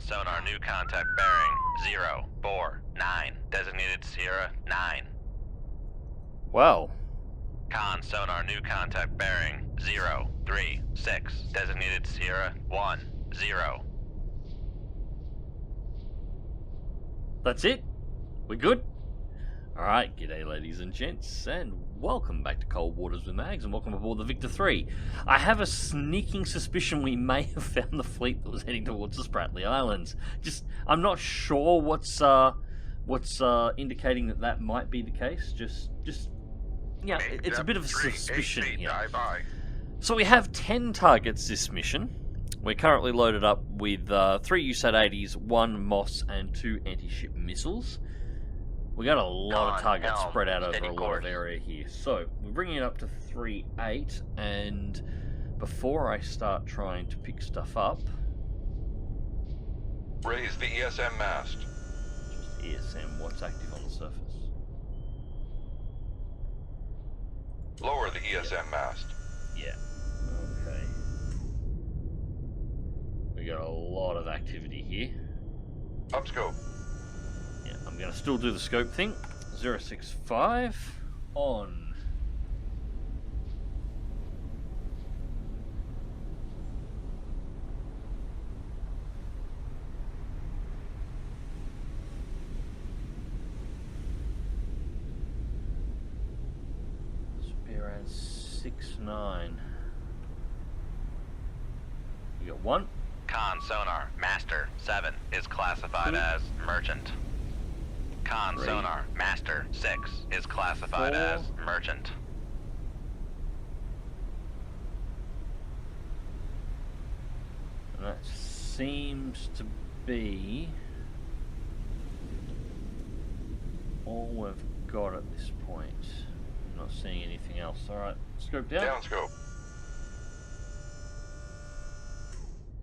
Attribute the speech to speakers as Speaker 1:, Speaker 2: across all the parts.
Speaker 1: sonar new contact bearing 049. Designated Sierra 9.
Speaker 2: Wow.
Speaker 1: Con sonar new contact bearing 036. Designated Sierra 10.
Speaker 2: That's it? We good? Alright, g'day ladies and gents, and welcome back to Cold Waters with Mags, and welcome aboard the Victor 3. I have a sneaking suspicion we may have found the fleet that was heading towards the Spratly Islands. I'm not sure what's indicating that might be the case. Yeah, it's a bit of a suspicion here. So we have 10 targets this mission. We're currently loaded up with 3 USAT-80s, 1 MOS, and 2 anti-ship missiles. We got a lot of targets spread out over a lot of area here. So we're bringing it up to 3.8, and before I start trying to pick stuff up,
Speaker 3: raise the ESM mast.
Speaker 2: Just ESM, what's active on the surface?
Speaker 3: Lower the ESM mast.
Speaker 2: Yeah. Okay. We got a lot of activity here.
Speaker 3: Up scope.
Speaker 2: Yeah, I'm going to still do the scope thing. 065 on. Should be around 6.9. We got 1.
Speaker 1: Con sonar master 7 is classified as merchant. Con
Speaker 2: 3.
Speaker 1: sonar master 6 is classified
Speaker 2: 4.
Speaker 1: as merchant.
Speaker 2: And that seems to be all we've got at this point. I'm not seeing anything else. Alright, scope down.
Speaker 3: Down scope.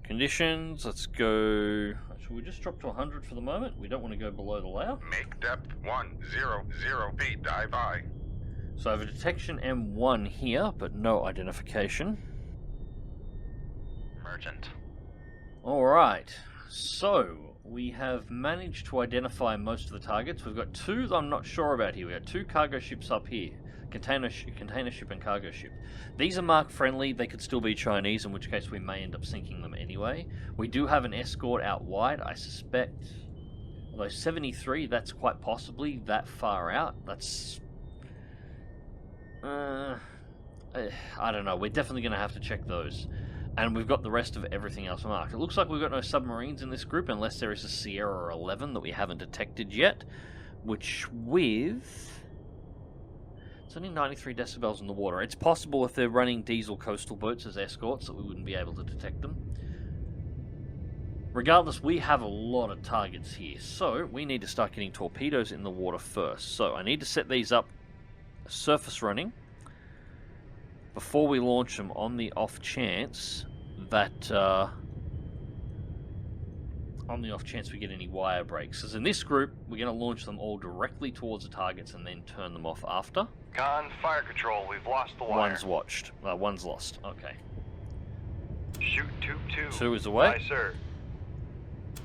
Speaker 2: Conditions, let's go. Should we just drop to 100 for the moment? We don't want to go below the layer.
Speaker 3: Make depth 100 feet. Dive by.
Speaker 2: So I have a detection M1 here, but no identification.
Speaker 1: Merchant.
Speaker 2: Alright, so we have managed to identify most of the targets. We've got 2 that I'm not sure about here. We've got 2 cargo ships up here. Container ship and cargo ship. These are mark friendly. They could still be Chinese, in which case we may end up sinking them anyway. We do have an escort out wide, I suspect. Although 73, that's quite possibly that far out. That's... I don't know. We're definitely going to have to check those. And we've got the rest of everything else marked. It looks like we've got no submarines in this group, unless there is a Sierra 11 that we haven't detected yet. Which with... It's only 93 decibels in the water. It's possible if they're running diesel coastal boats as escorts that we wouldn't be able to detect them. Regardless, we have a lot of targets here. So we need to start getting torpedoes in the water first. So I need to set these up surface running before we launch them, on the off chance that... on the off chance we get any wire breaks. Because in this group, we're going to launch them all directly towards the targets and then turn them off after.
Speaker 3: Con fire control. We've lost the wire.
Speaker 2: One's watched. One's lost. Okay.
Speaker 3: Shoot tube 2.
Speaker 2: 2 is away.
Speaker 3: Aye, sir.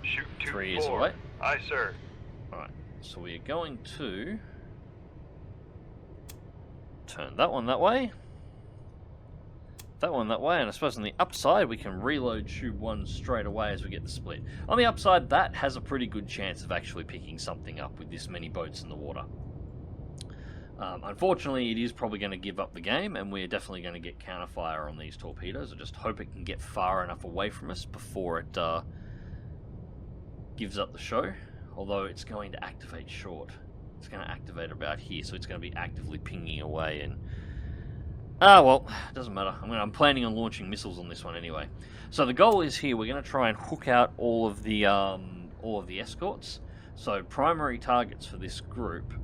Speaker 3: Shoot tube
Speaker 2: 3
Speaker 3: 4.
Speaker 2: is away.
Speaker 3: Aye, sir.
Speaker 2: Alright, so we are going to turn that one that way. That one that way, and I suppose on the upside we can reload tube 1 straight away as we get the split. On the upside, that has a pretty good chance of actually picking something up with this many boats in the water. Unfortunately, it is probably going to give up the game, and we're definitely going to get counterfire on these torpedoes. I just hope it can get far enough away from us before it gives up the show. Although it's going to activate short. It's going to activate about here, so it's going to be actively pinging away, and... well, it doesn't matter. I'm planning on launching missiles on this one anyway. So the goal is here, we're going to try and hook out all of the escorts. So primary targets for this group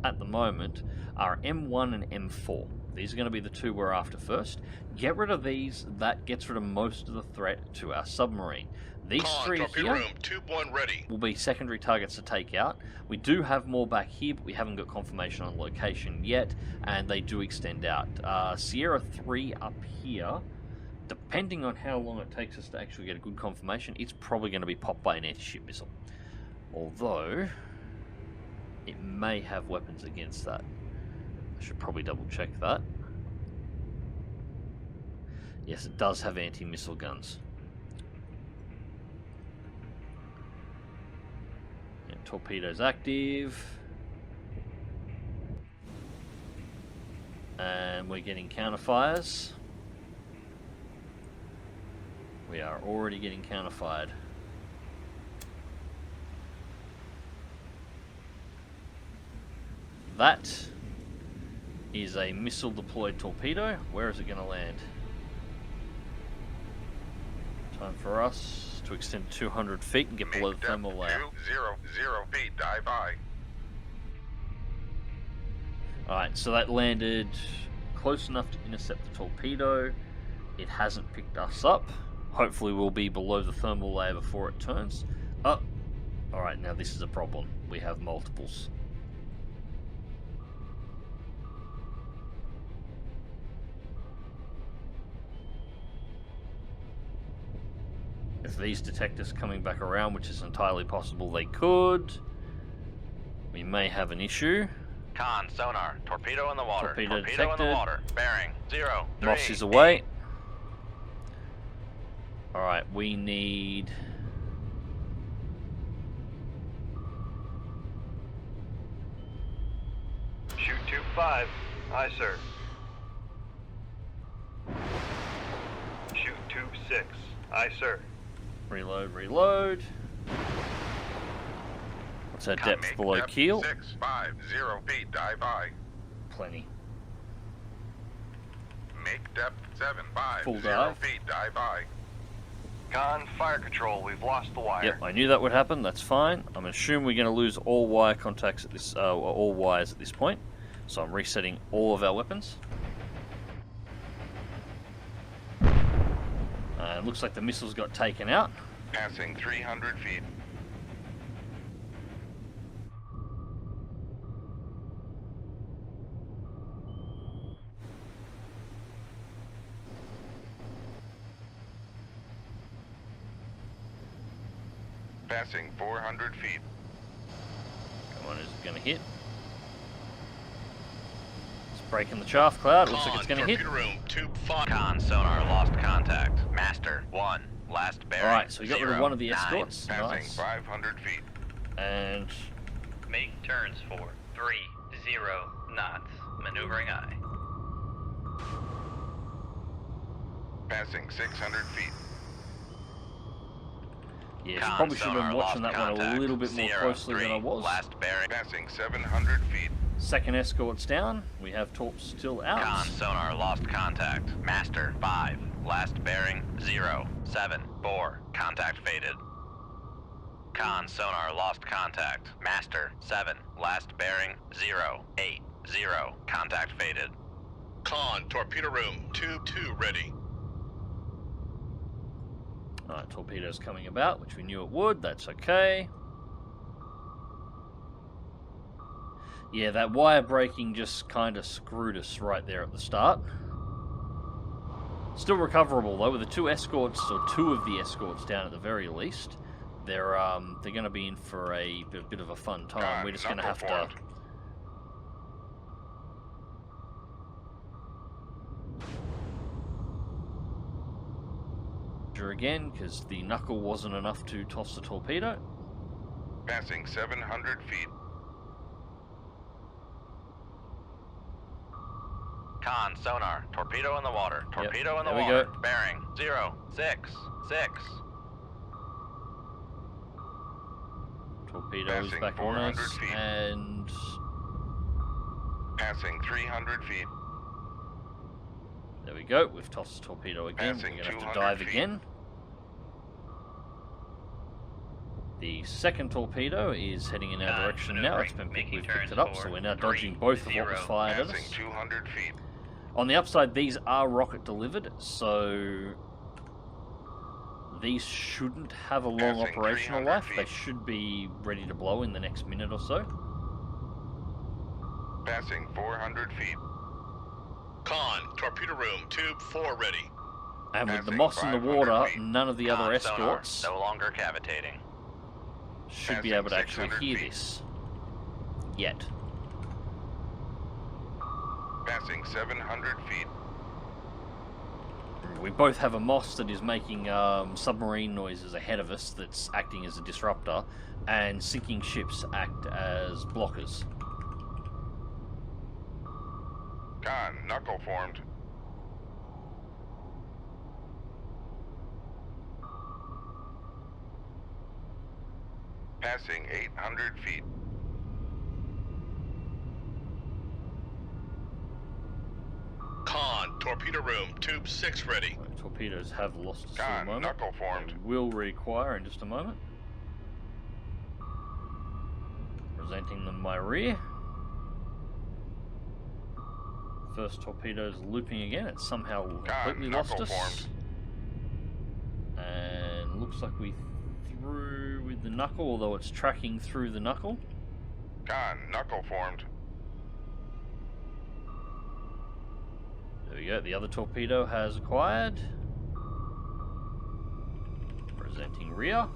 Speaker 2: at the moment are M1 and M4. These are going to be the 2 we're after first. Get rid of these. That gets rid of most of the threat to our submarine. These 3 here
Speaker 3: room. Tube 1 ready.
Speaker 2: will be secondary targets to take out. We do have more back here, but we haven't got confirmation on location yet, and they do extend out. Sierra 3 up here depending on how long it takes us to actually get a good confirmation, it's probably going to be popped by an anti-ship missile. Although, it may have weapons against that. I should probably double check that. Yes, it does have anti-missile guns. And torpedoes active. And we're getting counterfires. We are already getting counterfired. That is a missile deployed torpedo. Where is it going to land? Time for us to extend 200 feet and get below the thermal layer.
Speaker 3: 200 feet, dive by.
Speaker 2: Alright, so that landed close enough to intercept the torpedo. It hasn't picked us up. Hopefully we'll be below the thermal layer before it turns. Oh, alright, now this is a problem. We have multiples. If these detect us coming back around, which is entirely possible they could, we may have an issue.
Speaker 1: Con, sonar, torpedo in the water.
Speaker 2: Torpedo
Speaker 1: in the
Speaker 2: detected.
Speaker 1: water. Bearing, 0, 3.
Speaker 2: Moss is away. Alright, we need...
Speaker 4: Shoot tube 5. Aye, sir. Shoot tube 6. Aye, sir.
Speaker 2: Reload, reload. What's our depth
Speaker 3: Make
Speaker 2: below
Speaker 3: depth
Speaker 2: keel?
Speaker 3: 650 feet, dive by.
Speaker 2: Plenty.
Speaker 3: Make depth
Speaker 2: Full
Speaker 3: 750
Speaker 2: dive.
Speaker 3: feet, dive by.
Speaker 4: Con, fire control. We've lost the wire.
Speaker 2: Yep, I knew that would happen. That's fine. I'm assuming we're going to lose all wire contacts at this, all wires at this point. So I'm resetting all of our weapons. It looks like the missiles got taken out.
Speaker 3: Passing 300 feet. Passing 400 feet.
Speaker 2: Come on, is it going to hit? It's breaking the chaff cloud. Looks like it's going to hit.
Speaker 3: Room, tube 5.
Speaker 1: Con, sonar, lost contact. Master, 1. Last bearing.
Speaker 2: Alright, so we got rid of
Speaker 1: 0,
Speaker 2: one of the
Speaker 1: 9.
Speaker 2: escorts.
Speaker 3: Passing
Speaker 2: Nice.
Speaker 3: 500 feet.
Speaker 2: And
Speaker 5: Make turns for 30 knots. Maneuvering aye.
Speaker 3: Passing 600 feet.
Speaker 2: yeah,
Speaker 1: Con,
Speaker 2: probably should have
Speaker 1: sonar,
Speaker 2: been watching
Speaker 1: lost
Speaker 2: that one a
Speaker 1: contact.
Speaker 2: little bit more
Speaker 1: 0,
Speaker 2: closely
Speaker 1: 3.
Speaker 2: than I was.
Speaker 1: Last bearing.
Speaker 3: Passing 700 feet.
Speaker 2: Second escort's down. We have torps still out.
Speaker 1: Con, sonar, lost contact. Master, 5. Last bearing, 0, 7, 4. Contact faded. Con, sonar, lost contact. Master, 7. Last bearing, 0, 8, 0. Contact faded.
Speaker 3: Con, torpedo room, tube 2 ready.
Speaker 2: Alright, torpedoes coming about, which we knew it would. That's okay. Yeah, that wire breaking just kind of screwed us right there at the start. Still recoverable though, with the two escorts, or two of the escorts down at the very least. They're going to be in for a bit of a fun time. We're just going to have to... again, because the knuckle wasn't enough to toss the torpedo.
Speaker 3: Passing 700 feet.
Speaker 1: Con, sonar, torpedo in the water. Torpedo in the
Speaker 2: there we
Speaker 1: water.
Speaker 2: go.
Speaker 1: Bearing, 0, 6, 6.
Speaker 2: Torpedo is
Speaker 3: Passing
Speaker 2: back on
Speaker 3: 400
Speaker 2: us,
Speaker 3: feet.
Speaker 2: and
Speaker 3: Passing 300 feet.
Speaker 2: there we go. We've tossed the torpedo again.
Speaker 3: Passing
Speaker 2: We're going to have to
Speaker 3: 200
Speaker 2: dive
Speaker 3: feet.
Speaker 2: again. The second torpedo is heading in our direction now. It's been picked, we've picked it up, so we're now dodging both of what was fired at
Speaker 3: Passing
Speaker 2: us.
Speaker 3: 200 feet.
Speaker 2: On the upside, these are rocket delivered, so these shouldn't have a long
Speaker 3: Passing
Speaker 2: operational
Speaker 3: 300
Speaker 2: life. They
Speaker 3: feet.
Speaker 2: should be ready to blow in the next minute or so.
Speaker 3: Passing 400 feet. Con, torpedo room, tube 4 ready.
Speaker 2: And with the
Speaker 3: Passing
Speaker 2: moss in the
Speaker 3: 500
Speaker 2: water,
Speaker 3: feet.
Speaker 2: none of the other
Speaker 1: Con sonar,
Speaker 2: escorts
Speaker 1: no longer cavitating.
Speaker 2: should be
Speaker 3: Passing
Speaker 2: able to actually
Speaker 3: 600
Speaker 2: hear
Speaker 3: feet.
Speaker 2: this. Yet.
Speaker 3: Passing 700 feet.
Speaker 2: We both have a moss that is making submarine noises ahead of us that's acting as a disruptor, and sinking ships act as blockers.
Speaker 3: Con, knuckle formed. Passing 800 feet.
Speaker 6: Con, torpedo room, tube 6 ready.
Speaker 2: Right, torpedoes have lost us for the
Speaker 3: Con,
Speaker 2: moment.
Speaker 3: knuckle formed.
Speaker 2: They will reacquire in just a moment. Presenting them my rear. First torpedo's looping again. It's somehow completely lost
Speaker 3: knuckle
Speaker 2: us.
Speaker 3: formed.
Speaker 2: And looks like we threw with the knuckle, although it's tracking through the knuckle.
Speaker 3: Con, knuckle formed.
Speaker 2: There we go, the other torpedo has acquired. Presenting rear.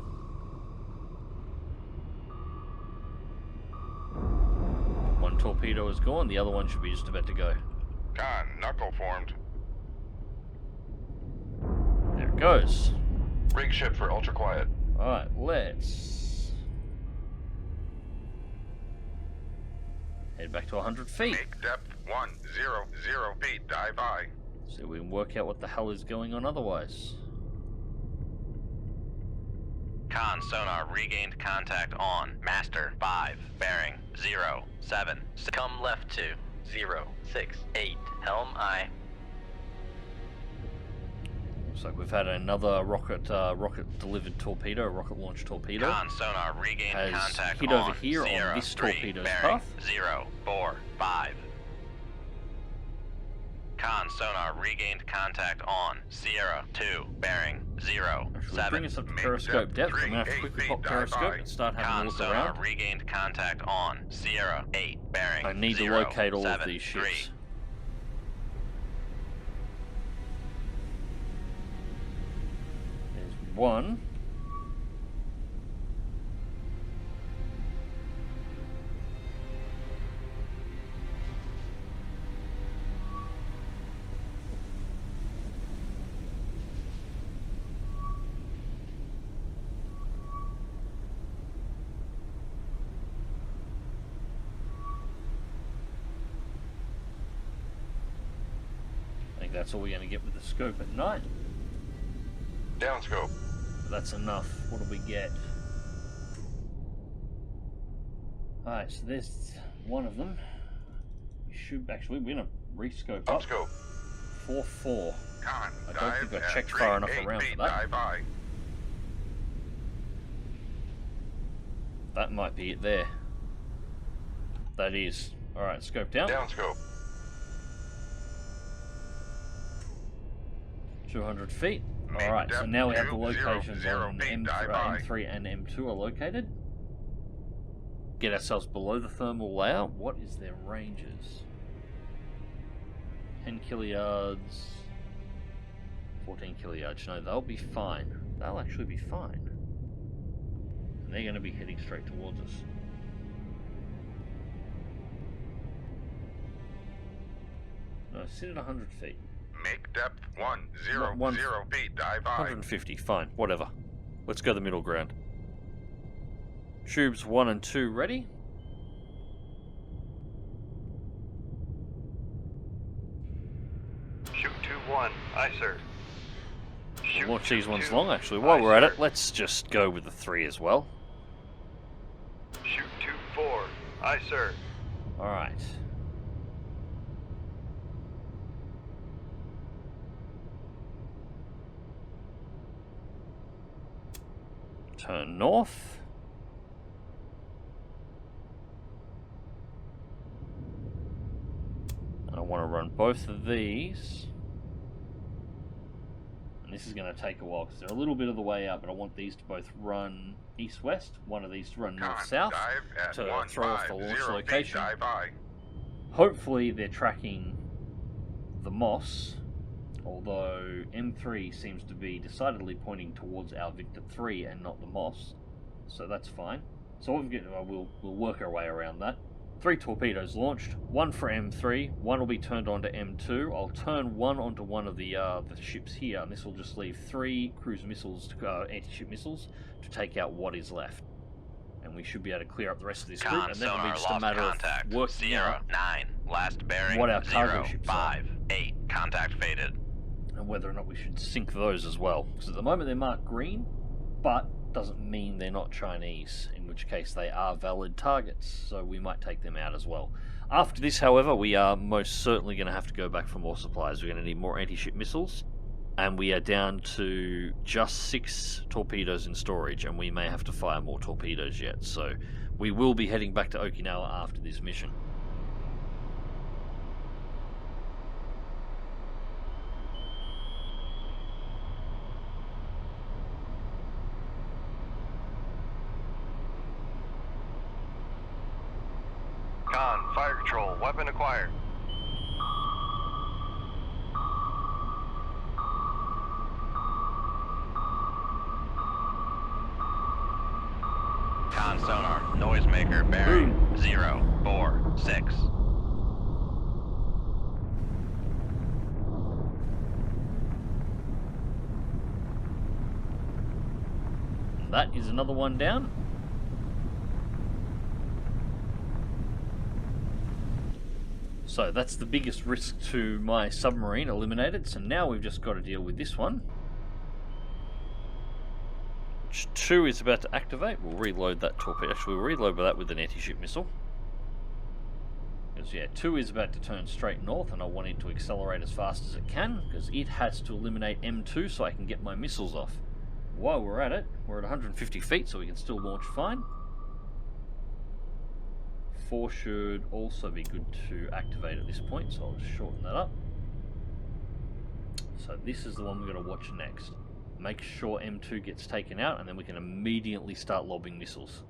Speaker 2: One torpedo is gone, the other one should be just about to go.
Speaker 3: Con, knuckle formed.
Speaker 2: There it goes.
Speaker 4: Rig ship for ultra quiet.
Speaker 2: Alright, let's head back to 100 feet.
Speaker 3: Make depth 100 feet. Dive by.
Speaker 2: So we can work out what the hell is going on otherwise.
Speaker 1: Con sonar regained contact on Master 5, bearing 07. Come left to 068. Helm aye.
Speaker 2: Looks like we've had another rocket delivered torpedo, rocket launched torpedo.
Speaker 1: Con sonar regained
Speaker 2: Has
Speaker 1: contact
Speaker 2: hit
Speaker 1: on
Speaker 2: over here on this
Speaker 1: 03,
Speaker 2: torpedo's
Speaker 1: bearing
Speaker 2: path.
Speaker 1: 045. Con sonar regained contact on Sierra 2, bearing
Speaker 2: Actually, bring
Speaker 1: 07.
Speaker 2: us up to
Speaker 3: Make
Speaker 2: periscope
Speaker 3: depth
Speaker 2: depth. I'm going to have to
Speaker 3: 3,
Speaker 2: quickly
Speaker 3: 8
Speaker 2: pop
Speaker 3: feet,
Speaker 2: periscope
Speaker 3: dive
Speaker 2: and start having a
Speaker 1: Con
Speaker 2: look
Speaker 1: sonar
Speaker 2: around.
Speaker 1: regained contact on Sierra 8, bearing
Speaker 2: I need to locate all of these ships.
Speaker 1: 073.
Speaker 2: There's one. I think that's all we're going to get with the scope at night.
Speaker 4: Downscope.
Speaker 2: That's enough. What do we get? Alright, so there's one of them. We should actually, we're going to rescope up.
Speaker 4: Upscope.
Speaker 2: 4-4.
Speaker 3: Con,
Speaker 2: I don't
Speaker 3: dive
Speaker 2: think I
Speaker 3: at
Speaker 2: checked far enough
Speaker 3: 8
Speaker 2: around
Speaker 3: feet.
Speaker 2: for that.
Speaker 3: Dive by.
Speaker 2: That might be it there. That is. Alright, scoped out.
Speaker 4: Downscope.
Speaker 2: 200 feet.
Speaker 3: Make
Speaker 2: Alright, so
Speaker 3: depth
Speaker 2: now we have the
Speaker 3: 200
Speaker 2: locations on
Speaker 3: feet. Dive by.
Speaker 2: M3 and M2 are located. Get ourselves below the thermal layer. What is their ranges? 10 kiliyards. 14 kiliyards. No, they'll be fine. They'll actually be fine. And they're going to be heading straight towards us. No, sit at 100 feet.
Speaker 3: Make depth 100
Speaker 2: One-
Speaker 3: feet. Dive by.
Speaker 2: 150, fine, whatever. Let's go the middle ground. Tubes 1 and 2 ready.
Speaker 4: Shoot 2-1. Aye, sir.
Speaker 2: We'll watch these ones
Speaker 4: 2-2.
Speaker 2: long, actually. While
Speaker 4: Aye,
Speaker 2: we're at
Speaker 4: sir.
Speaker 2: it, let's just go with the 3 as well.
Speaker 4: Shoot 2-4. Aye, sir.
Speaker 2: Alright. Turn north. And I want to run both of these. And this is going to take a while because they're a little bit of the way out, but I want these to both run east-west, one of these to run
Speaker 3: Con,
Speaker 2: north-south,
Speaker 3: dive at
Speaker 2: to throw off the launch
Speaker 3: 150 feet.
Speaker 2: location.
Speaker 3: Dive by.
Speaker 2: Hopefully they're tracking the moss although M3 seems to be decidedly pointing towards our Victor 3 and not the Moss, so that's fine. So we'll work our way around that. 3 torpedoes launched, 1 for M3, 1 will be turned on to M2. I'll turn 1 onto one of the ships here, and this will just leave 3 cruise missiles, anti-ship missiles, to take out what is left. And we should be able to clear up the rest of this group, and then it'll be just a matter of working
Speaker 1: Sierra
Speaker 2: out
Speaker 1: 9, last bearing
Speaker 2: what our cargo ships are.
Speaker 1: 058, contact faded.
Speaker 2: And whether or not we should sink those as well. Because at the moment they're marked green, but doesn't mean they're not Chinese, in which case they are valid targets, so we might take them out as well. After this, however, we are most certainly going to have to go back for more supplies. We're going to need more anti-ship missiles, and we are down to just 6 torpedoes in storage, and we may have to fire more torpedoes yet, so we will be heading back to Okinawa after this mission.
Speaker 4: Con, fire control, weapon acquired.
Speaker 1: Con sonar, noisemaker, bearing 046.
Speaker 2: That is another one down. So that's the biggest risk to my submarine eliminated. So now we've just got to deal with this one. Which 2 is about to activate. We'll reload that torpedo. Actually, we'll reload that with an anti-ship missile. Because yeah, 2 is about to turn straight north, and I want it to accelerate as fast as it can, because it has to eliminate M2 so I can get my missiles off. While we're at it, we're at 150 feet, so we can still launch fine. 4 should also be good to activate at this point, so I'll just shorten that up. So this is the one we're going to watch next. Make sure M2 gets taken out, and then we can immediately start lobbing missiles.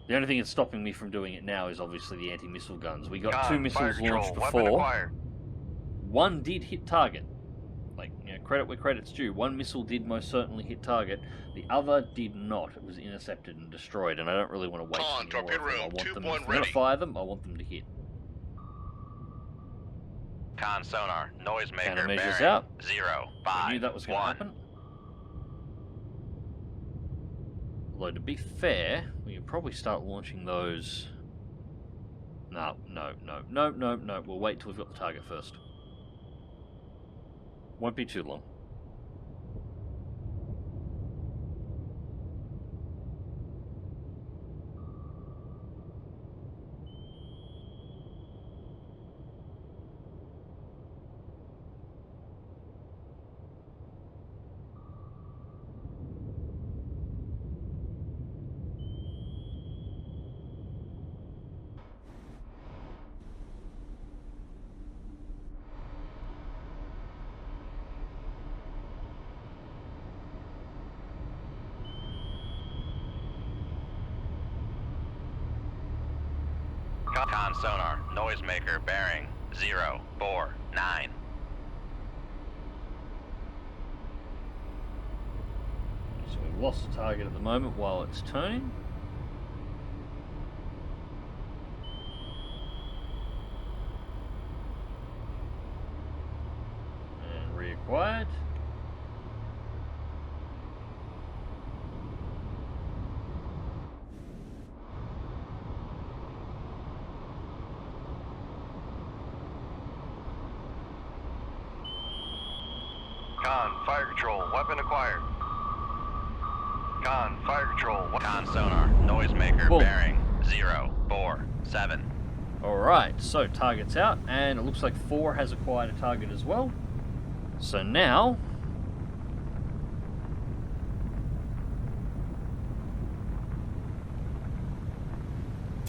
Speaker 2: The only thing that's stopping me from doing it now is obviously the anti-missile guns. We got 2 missiles launched before. 1 did hit target. Like, you know, credit where credit's due. 1 missile did most certainly hit target. The other did not. It was intercepted and destroyed, and I don't really want to waste any more of them. I want them, if I'm going to fire them, I want them to hit.
Speaker 1: Con sonar, noisemaker, bearing
Speaker 2: out.
Speaker 1: 051.
Speaker 2: I knew that was going to happen. Although, to be fair, we can probably start launching those. No. We'll wait till we've got the target first. Won't be too long.
Speaker 1: Con sonar, noisemaker, bearing 049.
Speaker 2: So we've lost the target at the moment while it's turning. And reacquired.
Speaker 4: Con, fire control, weapon acquired. Con, fire control.
Speaker 1: Con sonar, noisemaker,
Speaker 2: Whoa.
Speaker 1: bearing 047.
Speaker 2: Alright, so target's out, and it looks like 4 has acquired a target as well. So now...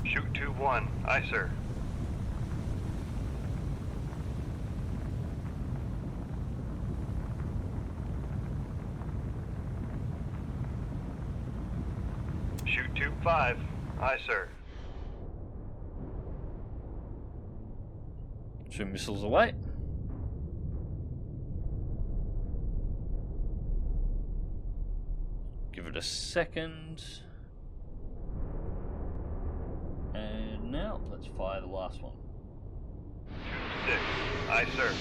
Speaker 4: Shoot 2-1. Aye, sir. Shoot 2-5. Aye, sir.
Speaker 2: 2 missiles away. it a second. And now let's fire the last one.
Speaker 4: Tube 6. Aye, sir.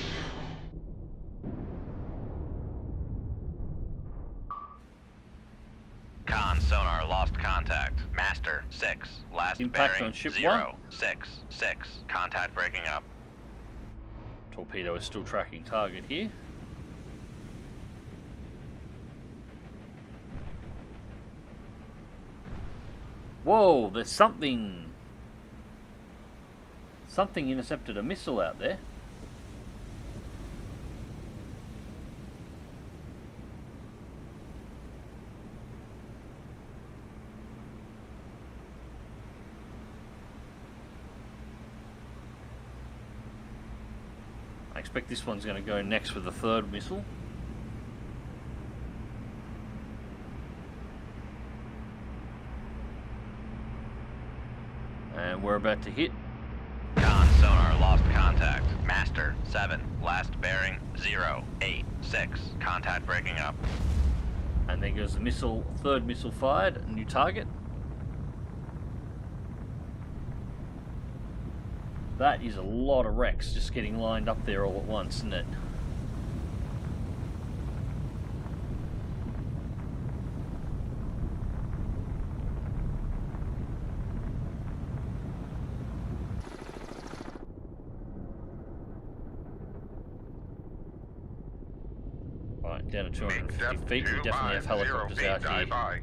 Speaker 1: Con sonar lost contact. Master 6. Last
Speaker 2: Impact
Speaker 1: bearing
Speaker 2: on ship
Speaker 1: 0 6 6. Contact breaking up.
Speaker 2: Torpedo is still tracking target here. Whoa, there's something intercepted a missile out there. I expect this one's going to go next with the third missile. And we're about to hit.
Speaker 1: Con sonar lost contact. Master 7. Last bearing 0 8 6. Contact breaking up.
Speaker 2: And there goes the missile, third missile fired, new target. That is a lot of wrecks just getting lined up there all at once, isn't it? Right, down to 250 feet. We definitely have helicopters out here.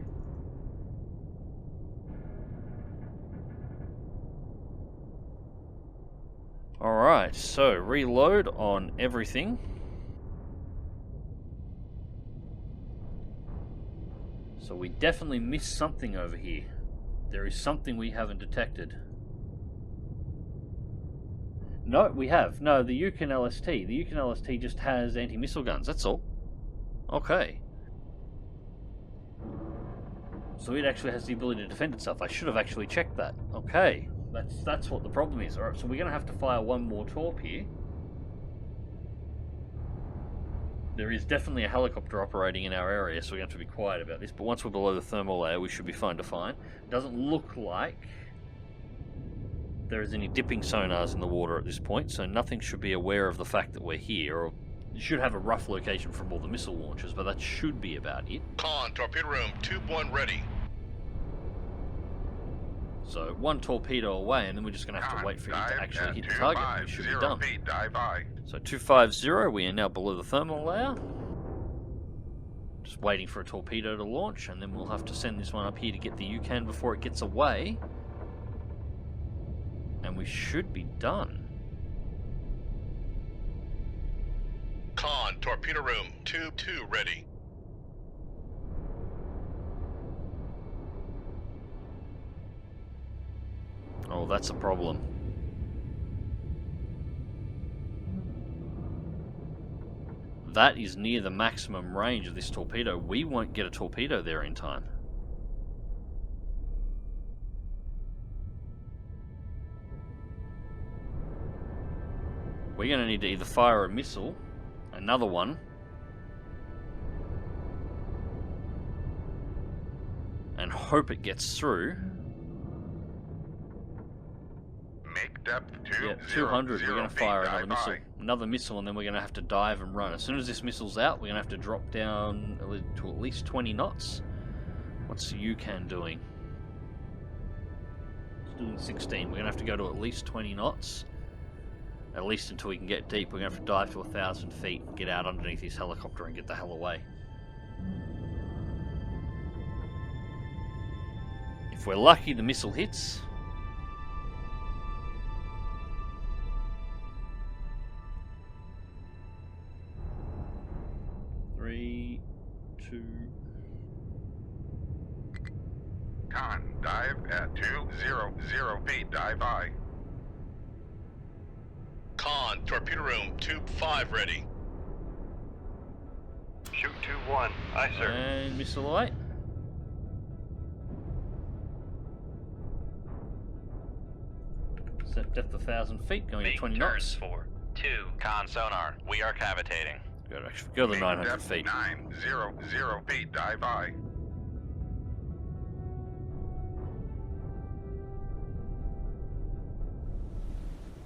Speaker 2: Alright, so reload on everything. So we definitely missed something over here. There is something we haven't detected. No, we have. No, the Yukon LST. The Yukon LST just has anti-missile guns, that's all. Okay. So it actually has the ability to defend itself. I should have actually checked that. Okay. That's what the problem is. Alright, so we're going to have to fire one more torp here. There is definitely a helicopter operating in our area, so we have to be quiet about this. But once we're below the thermal layer, we should be fine to find. Doesn't look like there is any dipping sonars in the water at this point, so nothing should be aware of the fact that we're here. Or you should have a rough location from all the missile launchers, but that should be about it.
Speaker 6: Con, torpedo room, tube 1 ready.
Speaker 2: So one torpedo away, and then we're just going to have to wait for it to actually hit the target. We should be done. So 250, we are now below the thermal layer. Just waiting for a torpedo to launch, and then we'll have to send this one up here to get the Yukon before it gets away. And we should be done.
Speaker 6: Con, torpedo room, tube 2 ready.
Speaker 2: Oh, that's a problem. That is near the maximum range of this torpedo. We won't get a torpedo there in time. We're going to need to either fire a missile, another one, and hope it gets through.
Speaker 3: Make depth
Speaker 2: Yeah, 200. We're going to fire another missile, and then we're going to have to dive and run. As soon as this missile's out, we're going to have to drop down to at least 20 knots. What's the Yukon doing? It's doing 16. We're going to have to go to at least 20 knots. At least until we can get deep. We're going to have to dive to 1,000 feet and get out underneath this helicopter and get the hell away. If we're lucky, the missile hits.
Speaker 3: Con, dive at 200 feet, dive I.
Speaker 6: Con, torpedo room, tube 5 ready.
Speaker 4: Shoot tube 1. Aye, sir.
Speaker 2: And missile away. Set depth 1,000 feet, going to 20 knots.
Speaker 5: for 2.
Speaker 1: Con sonar, we are cavitating.
Speaker 2: Go to 900
Speaker 3: depth
Speaker 2: feet.
Speaker 3: 900 feet, dive I.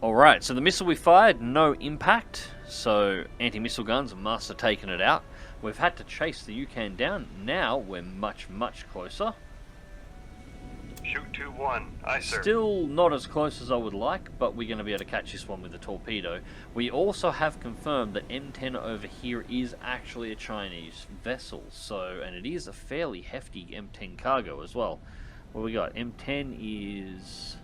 Speaker 2: Alright, so the missile we fired, no impact. So anti-missile guns and Master taking it out. We've had to chase the UCAN down. Now we're much, much closer.
Speaker 4: Shoot 2-1. Aye, sir.
Speaker 2: Still not as close as I would like, but we're going to be able to catch this one with a torpedo. We also have confirmed that M10 over here is actually a Chinese vessel. So, and it is a fairly hefty M10 cargo as well. What we got? M10 is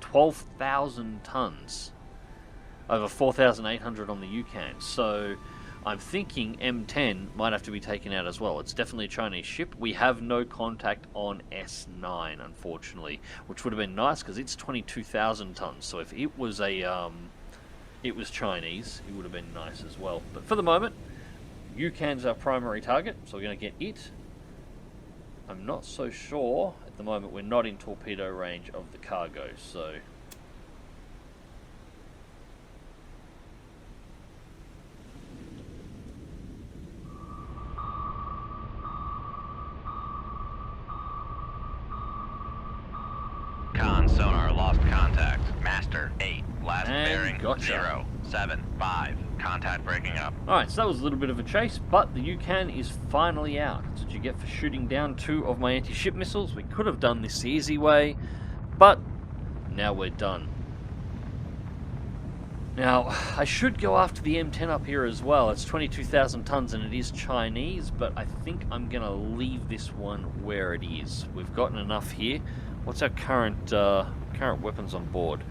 Speaker 2: 12,000 tons. Over 4,800 on the UCAN. So I'm thinking M10 might have to be taken out as well. It's definitely a Chinese ship. We have no contact on S9, unfortunately, which would have been nice because it's 22,000 tons. So if it was it was Chinese, it would have been nice as well. But for the moment, UCAN's our primary target, so we're going to get it. I'm not so sure at the moment. We're not in torpedo range of the cargo, so.
Speaker 1: Con sonar lost contact. Master 8. Last
Speaker 2: And
Speaker 1: bearing
Speaker 2: gotcha.
Speaker 1: 075. Contact breaking up.
Speaker 2: Alright, so that was a little bit of a chase, but the UCAN is finally out. That's what you get for shooting down 2 of my anti-ship missiles. We could have done this the easy way, but now we're done. Now, I should go after the M10 up here as well. It's 22,000 tons and it is Chinese, but I think I'm going to leave this one where it is. We've gotten enough here. What's our current weapons on board?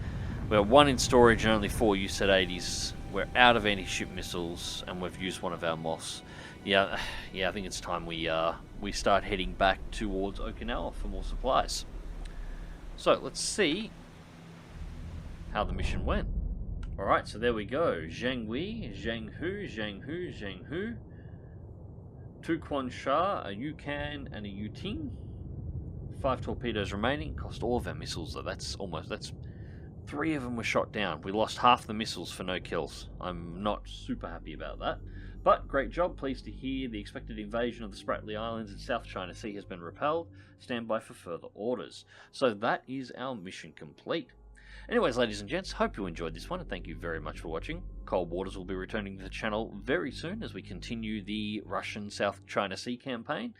Speaker 2: We have 1 in storage and only 4 USAT-80s. We're out of anti-ship missiles and we've used one of our MOFs. Yeah, I think it's time we start heading back towards Okinawa for more supplies. So let's see how the mission went. Alright, so there we go. Zhanghui, Zhanghu, Zhanghu, Zhanghu. 2 Quan Sha, a Yukan, and a Yuting. 5 torpedoes remaining. Cost all of our missiles though. That's 3 of them were shot down. We lost half the missiles for no kills. I'm not super happy about that. But great job. Pleased to hear the expected invasion of the Spratly Islands in South China Sea has been repelled. Stand by for further orders. So that is our mission complete. Anyways, ladies and gents, hope you enjoyed this one, and thank you very much for watching. Cold Waters will be returning to the channel very soon as we continue the Russian South China Sea campaign.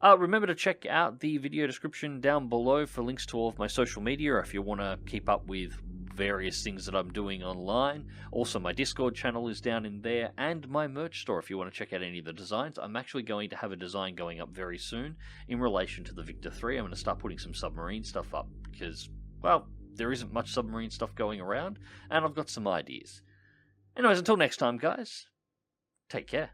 Speaker 2: Remember to check out the video description down below for links to all of my social media if you want to keep up with various things that I'm doing online. Also, my Discord channel is down in there, and my merch store if you want to check out any of the designs. I'm actually going to have a design going up very soon in relation to the Victor 3. I'm going to start putting some submarine stuff up because, well, there isn't much submarine stuff going around, and I've got some ideas. Anyways, until next time, guys, take care.